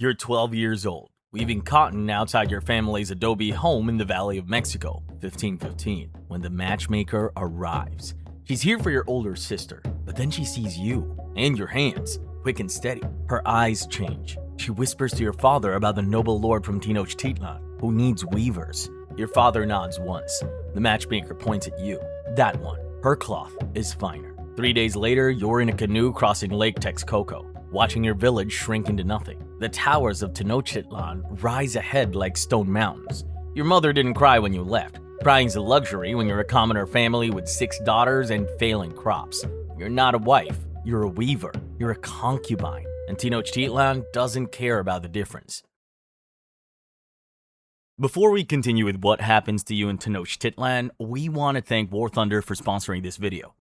You're 12 years old, weaving cotton outside your family's adobe home in the Valley of Mexico, 1515, when the matchmaker arrives. She's here for your older sister, but then she sees you and your hands, quick and steady. Her eyes change. She whispers to your father about the noble lord from Tenochtitlan, who needs weavers. Your father nods once. The matchmaker points at you. That one. Her cloth is finer. 3 days later, you're in a canoe crossing Lake Texcoco, watching your village shrink into nothing. The towers of Tenochtitlan rise ahead like stone mountains. Your mother didn't cry when you left. Crying's a luxury when you're a commoner family with 6 daughters and failing crops. You're not a wife, you're a weaver, you're a concubine, and Tenochtitlan doesn't care about the difference. Before we continue with what happens to you in Tenochtitlan, we want to thank War Thunder for sponsoring this video.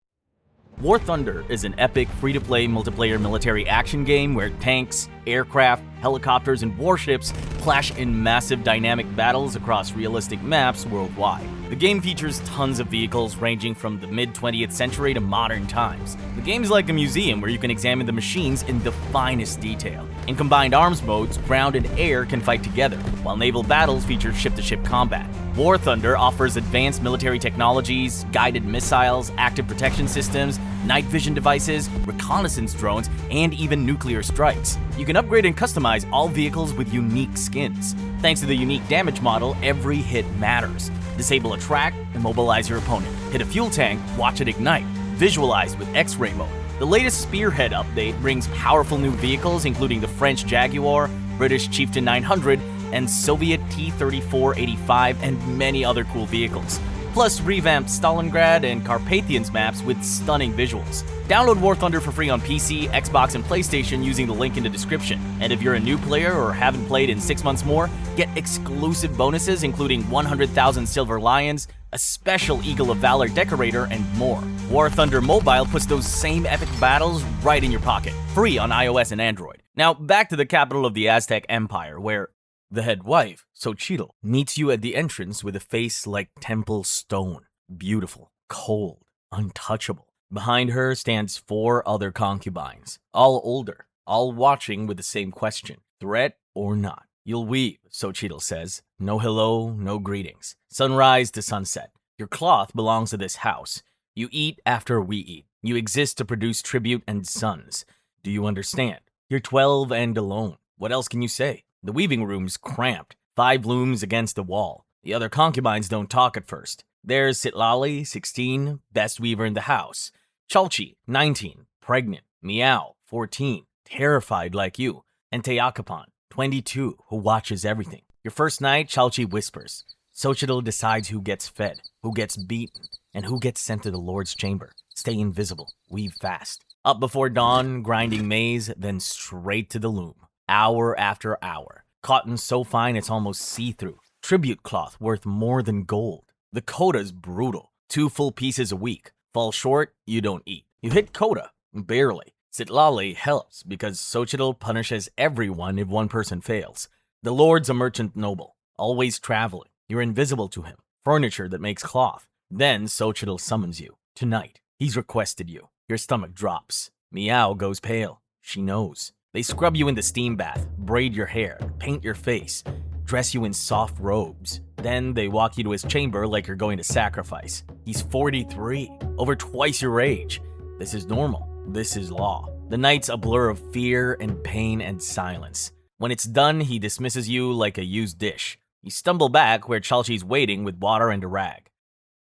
War Thunder is an epic, free-to-play multiplayer military action game where tanks, aircraft, helicopters, and warships clash in massive dynamic battles across realistic maps worldwide. The game features tons of vehicles ranging from the mid-20th century to modern times. The game's like a museum where you can examine the machines in the finest detail. In combined arms modes, ground and air can fight together, while naval battles feature ship-to-ship combat. War Thunder offers advanced military technologies, guided missiles, active protection systems, night vision devices, reconnaissance drones, and even nuclear strikes. You can upgrade and customize all vehicles with unique skins. Thanks to the unique damage model, every hit matters. Disable a track, immobilize your opponent. Hit a fuel tank, watch it ignite. Visualize with X-ray mode. The latest Spearhead update brings powerful new vehicles including the French Jaguar, British Chieftain 900, and Soviet T-3485, and many other cool vehicles. Plus revamped Stalingrad and Carpathians maps with stunning visuals. Download War Thunder for free on PC, Xbox, and PlayStation using the link in the description. And if you're a new player or haven't played in 6 months more, get exclusive bonuses including 100,000 Silver Lions, a special Eagle of Valor decorator, and more. War Thunder Mobile puts those same epic battles right in your pocket, free on iOS and Android. Now back to the capital of the Aztec Empire, where the head wife, Xochitl, meets you at the entrance with a face like temple stone. Beautiful, cold, untouchable. Behind her stands 4 other concubines, all older, all watching with the same question, threat or not. You'll weave, Xochitl says. No hello, no greetings. Sunrise to sunset. Your cloth belongs to this house. You eat after we eat. You exist to produce tribute and sons. Do you understand? You're 12 and alone. What else can you say? The weaving room's cramped, 5 looms against the wall. The other concubines don't talk at first. There's Citlali, 16, best weaver in the house. Chalchi, 19, pregnant. Meow, 14, terrified like you. And Teacapan, 22, who watches everything. Your first night, Chalchi whispers. Xochitl decides who gets fed, who gets beaten, and who gets sent to the Lord's chamber. Stay invisible, weave fast. Up before dawn, grinding maize, then straight to the loom. Hour after hour. Cotton so fine it's almost see-through. Tribute cloth worth more than gold. The quota's brutal. 2 full pieces a week. Fall short, you don't eat. You hit quota, barely. Citlali helps because Xochitl punishes everyone if one person fails. The Lord's a merchant noble, always traveling. You're invisible to him. Furniture that makes cloth. Then Xochitl summons you. Tonight, he's requested you. Your stomach drops. Meow goes pale. She knows. They scrub you in the steam bath, braid your hair, paint your face, dress you in soft robes. Then they walk you to his chamber like you're going to sacrifice. He's 43, over twice your age. This is normal. This is law. The night's a blur of fear and pain and silence. When it's done, he dismisses you like a used dish. You stumble back where Chalchi's waiting with water and a rag.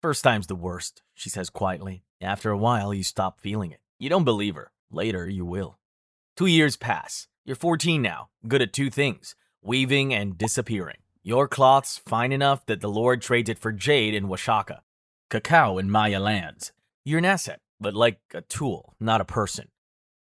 First time's the worst, she says quietly. After a while, you stop feeling it. You don't believe her. Later, you will. 2 years pass. You're 14 now, good at 2 things, weaving and disappearing. Your cloth's fine enough that the Lord trades it for jade in Oaxaca, cacao in Maya lands. You're an asset, but like a tool, not a person.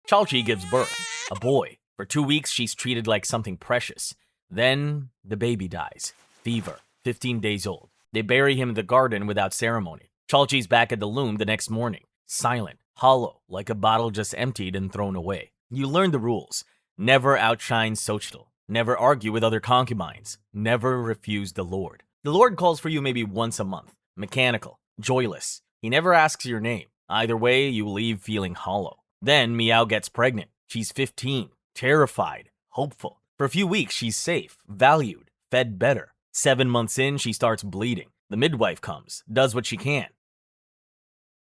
Chalchi gives birth, a boy. For 2 weeks, she's treated like something precious. Then, the baby dies. Fever, 15 days old. They bury him in the garden without ceremony. Chalchi's back at the loom the next morning, silent, hollow, like a bottle just emptied and thrown away. You learn the rules. Never outshine Xochitl. Never argue with other concubines. Never refuse the Lord. The Lord calls for you maybe once a month. Mechanical. Joyless. He never asks your name. Either way, you leave feeling hollow. Then Meow gets pregnant. She's 15. Terrified. Hopeful. For a few weeks, she's safe, valued, fed better. 7 months in, she starts bleeding. The midwife comes, does what she can.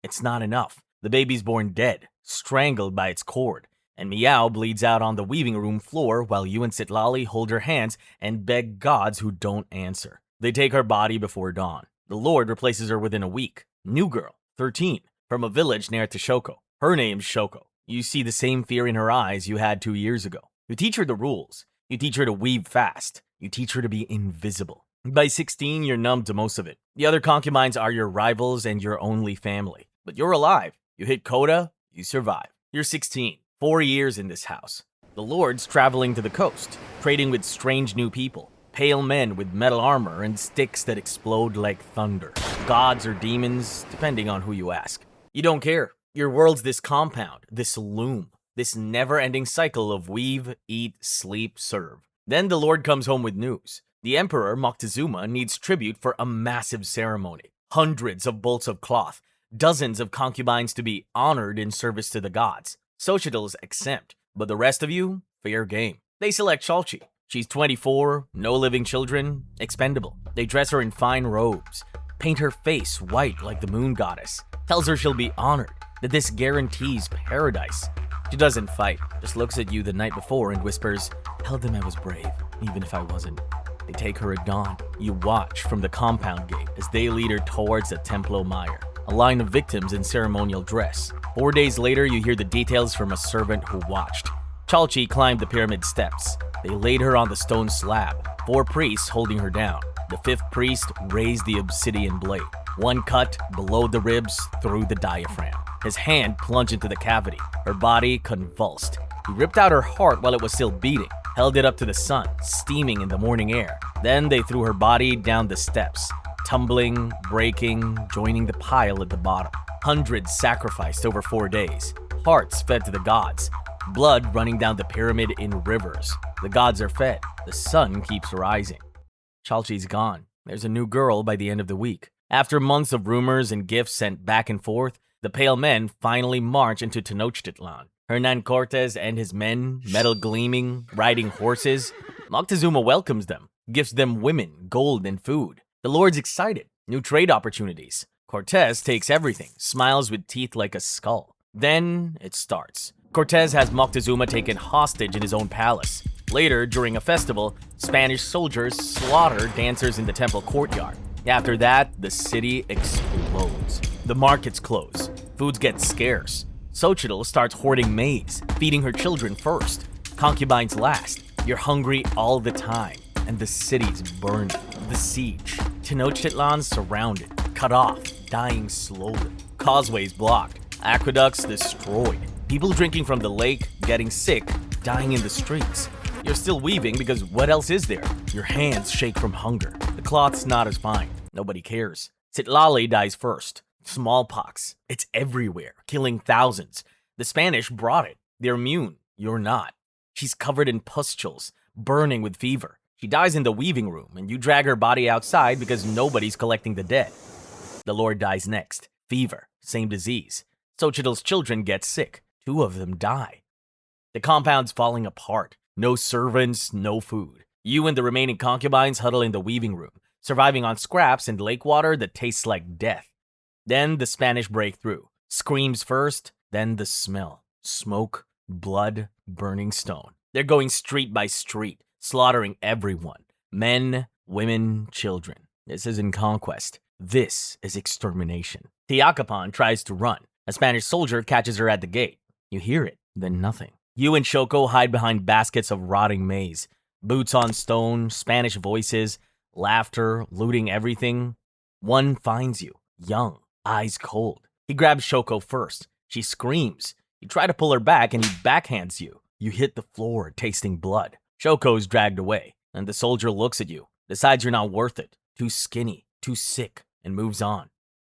It's not enough. The baby's born dead, strangled by its cord, and Meow bleeds out on the weaving room floor while you and Citlali hold her hands and beg gods who don't answer. They take her body before dawn. The Lord replaces her within a week. New girl, 13, from a village near Teshoko. Her name's Shoko. You see the same fear in her eyes you had 2 years ago. You teach her the rules. You teach her to weave fast. You teach her to be invisible. By 16, you're numb to most of it. The other concubines are your rivals and your only family. But you're alive. You hit quota, you survive. You're 16, 4 years in this house. The Lord's traveling to the coast, trading with strange new people. Pale men with metal armor and sticks that explode like thunder. Gods or demons, depending on who you ask. You don't care. Your world's this compound, this loom, this never-ending cycle of weave, eat, sleep, serve. Then the Lord comes home with news. The Emperor, Moctezuma, needs tribute for a massive ceremony. Hundreds of bolts of cloth, dozens of concubines to be honored in service to the gods. Xochitl's exempt, but the rest of you, fair game. They select Chalchi. She's 24, no living children, expendable. They dress her in fine robes, paint her face white like the moon goddess, tells her she'll be honored, that this guarantees paradise. She doesn't fight, just looks at you the night before and whispers, "Tell them I was brave, even if I wasn't." They take her at dawn. You watch from the compound gate as they lead her towards the Templo Mayor, a line of victims in ceremonial dress. 4 days later, you hear the details from a servant who watched. Chalchi climbed the pyramid steps. They laid her on the stone slab, 4 priests holding her down. The 5th priest raised the obsidian blade. One cut below the ribs through the diaphragm. His hand plunged into the cavity. Her body convulsed. He ripped out her heart while it was still beating, held it up to the sun, steaming in the morning air. Then they threw her body down the steps, tumbling, breaking, joining the pile at the bottom. Hundreds sacrificed over 4 days. Hearts fed to the gods. Blood running down the pyramid in rivers. The gods are fed. The sun keeps rising. Chalchi's gone. There's a new girl by the end of the week. After months of rumors and gifts sent back and forth, the pale men finally march into Tenochtitlan. Hernan Cortes and his men, metal gleaming, riding horses. Moctezuma welcomes them, gives them women, gold, and food. The Lord's excited. New trade opportunities. Cortes takes everything, smiles with teeth like a skull. Then it starts. Cortes has Moctezuma taken hostage in his own palace. Later, during a festival, Spanish soldiers slaughter dancers in the temple courtyard. After that, the city explodes. The markets close. Foods get scarce. Xochitl starts hoarding maize, feeding her children first. Concubines last. You're hungry all the time. And the city's burning. The siege. Tenochtitlan's surrounded, cut off, dying slowly. Causeways blocked. Aqueducts destroyed. People drinking from the lake, getting sick, dying in the streets. You're still weaving because what else is there? Your hands shake from hunger. The cloth's not as fine. Nobody cares. Citlali dies first. Smallpox. It's everywhere, killing thousands. The Spanish brought it. They're immune. You're not. She's covered in pustules, burning with fever. She dies in the weaving room, and you drag her body outside because nobody's collecting the dead. The Lord dies next. Fever. Same disease. Xochitl's children get sick. 2 of them die. The compound's falling apart. No servants, no food. You and the remaining concubines huddle in the weaving room, surviving on scraps and lake water that tastes like death. Then the Spanish break through. Screams first, then the smell. Smoke, blood, burning stone. They're going street by street, slaughtering everyone. Men, women, children. This isn't conquest. This is extermination. Tiacapan tries to run. A Spanish soldier catches her at the gate. You hear it, then nothing. You and Shoko hide behind baskets of rotting maize. Boots on stone, Spanish voices, laughter, looting everything. One finds you, young, eyes cold. He grabs Shoko first. She screams. You try to pull her back and he backhands you. You hit the floor, tasting blood. Shoko's dragged away, and the soldier looks at you, decides you're not worth it, too skinny, too sick, and moves on.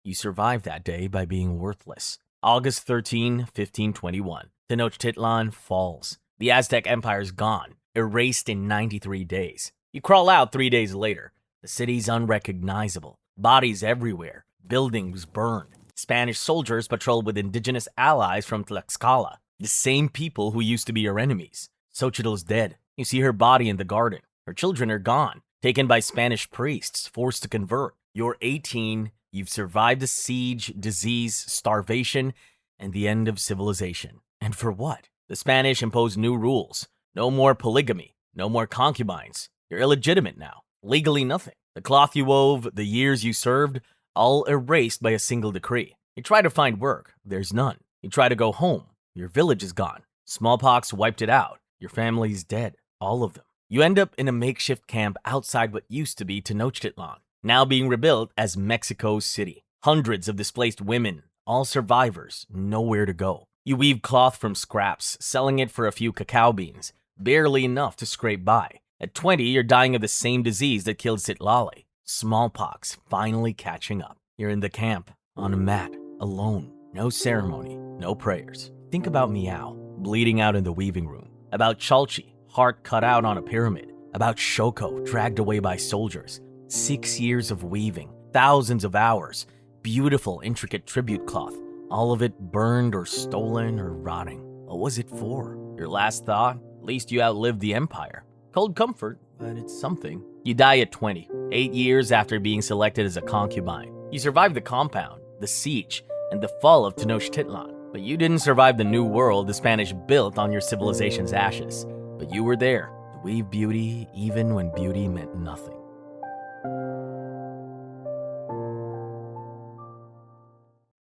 You survive that day by being worthless. August 13, 1521. Tenochtitlan falls. The Aztec Empire's gone, erased in 93 days. You crawl out 3 days later. The city's unrecognizable. Bodies everywhere. Buildings burned. Spanish soldiers patrol with indigenous allies from Tlaxcala, the same people who used to be your enemies. Xochitl's dead. You see her body in the garden. Her children are gone, taken by Spanish priests, forced to convert. You're 18, you've survived a siege, disease, starvation, and the end of civilization. And for what? The Spanish imposed new rules. No more polygamy, no more concubines. You're illegitimate now. Legally nothing. The cloth you wove, the years you served, all erased by a single decree. You try to find work, there's none. You try to go home, your village is gone. Smallpox wiped it out. Your family's dead, all of them. You end up in a makeshift camp outside what used to be Tenochtitlan, now being rebuilt as Mexico City. Hundreds of displaced women, all survivors, nowhere to go. You weave cloth from scraps, selling it for a few cacao beans, barely enough to scrape by. At 20, you're dying of the same disease that killed Citlali. Smallpox finally catching up. You're in the camp, on a mat, alone. No ceremony, no prayers. Think about Meow, bleeding out in the weaving room. About Chalchi, heart cut out on a pyramid. About Shoko, dragged away by soldiers. 6 years of weaving, thousands of hours. Beautiful, intricate tribute cloth. All of it burned or stolen or rotting. What was it for? Your last thought? At least you outlived the Empire. Cold comfort, but it's something. You die at 20, 8 years after being selected as a concubine. You survived the compound, the siege, and the fall of Tenochtitlan. But you didn't survive the new world the Spanish built on your civilization's ashes. But you were there, to weave beauty even when beauty meant nothing.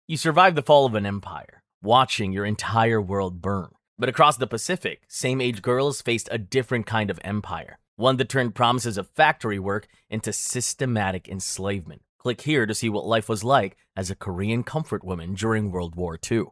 You survived the fall of an empire, watching your entire world burn. But across the Pacific, same-age girls faced a different kind of empire, one that turned promises of factory work into systematic enslavement. Click here to see what life was like as a Korean comfort woman during World War II.